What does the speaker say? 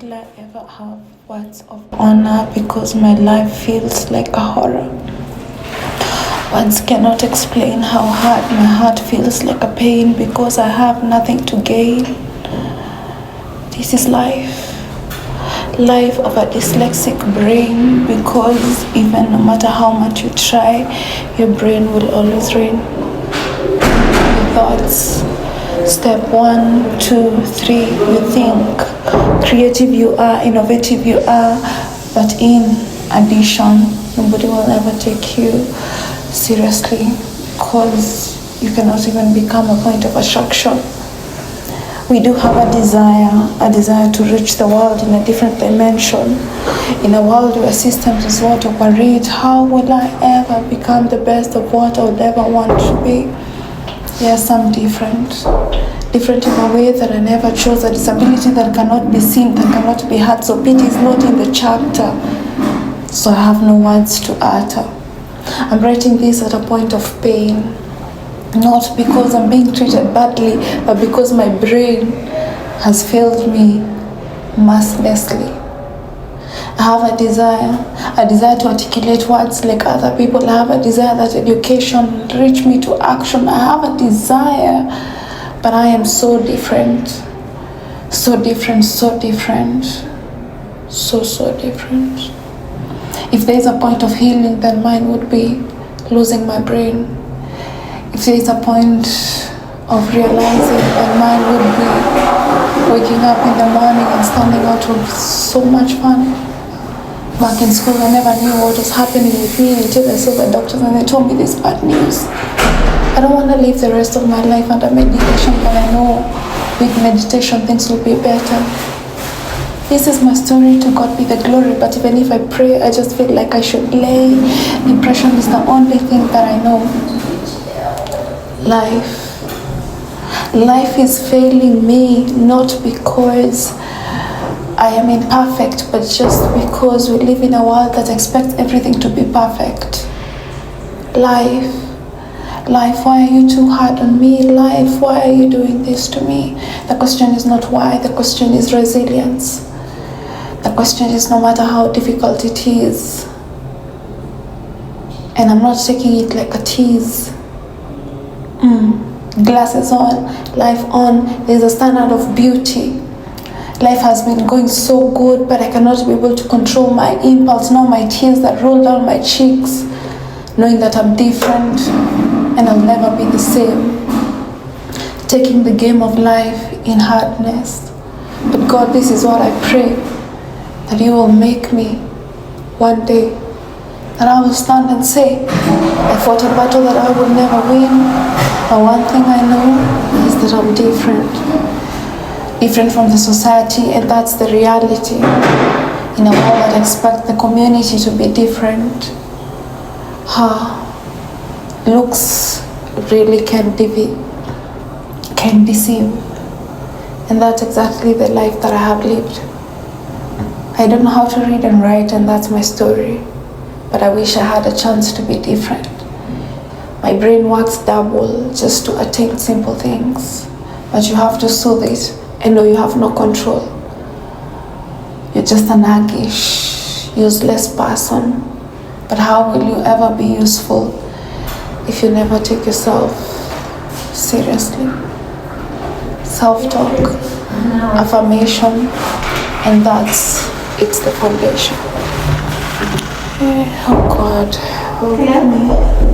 Will I ever have words of honor because my life feels like a horror? Words cannot explain how hard my heart feels like a pain because I have nothing to gain. This is life. Life of a dyslexic brain, because even no matter how much you try, your brain will always reign. Your thoughts. Step 1, 2, 3, you think. Creative you are, innovative you are, but in addition, nobody will ever take you seriously because you cannot even become a point of attraction. We do have a desire to reach the world in a different dimension. In a world where systems is what operate, how will I ever become the best of what I would ever want to be? Yes, I'm different in a way that I never chose, a disability that cannot be seen, that cannot be heard, so pity is not in the chapter, so I have no words to utter. I'm writing this at a point of pain, not because I'm being treated badly, but because my brain has failed me mercilessly. I have a desire to articulate words like other people. I have a desire that education will reach me to action. I have a desire, but I am so different. So different. If there's a point of healing, then mine would be losing my brain. If there's a point of realizing, then mine would be waking up in the morning and standing out of so much fun. Back in school, I never knew what was happening with me until I saw the doctors and they told me this bad news. I don't want to live the rest of my life under medication, but I know with meditation things will be better. This is my story, to God be the glory, but even if I pray, I just feel like I should lay. Depression is the only thing that I know. Life is failing me, not because I am imperfect, but just because we live in a world that expects everything to be perfect. Life, why are you too hard on me? Life, why are you doing this to me? The question is not why, the question is resilience. The question is no matter how difficult it is, and I'm not taking it like a tease. Glasses on, life on, there's a standard of beauty. Life has been going so good, but I cannot be able to control my impulse, nor my tears that roll down my cheeks, knowing that I'm different and I'll never be the same. Taking the game of life in hardness. But God, this is what I pray, that you will make me one day, that I will stand and say, I fought a battle that I would never win, but one thing I know is that I'm different from the society, and that's the reality. In a world that expects the community to be different, looks really can deceive, and that's exactly the life that I have lived. I don't know how to read and write, and that's my story, but I wish I had a chance to be different. My brain works double just to attain simple things, but you have to soothe it and know you have no control. You're just an aggish, useless person. But how will you ever be useful if you never take yourself seriously? Self-talk, affirmation, and it's the foundation. Oh God, help me.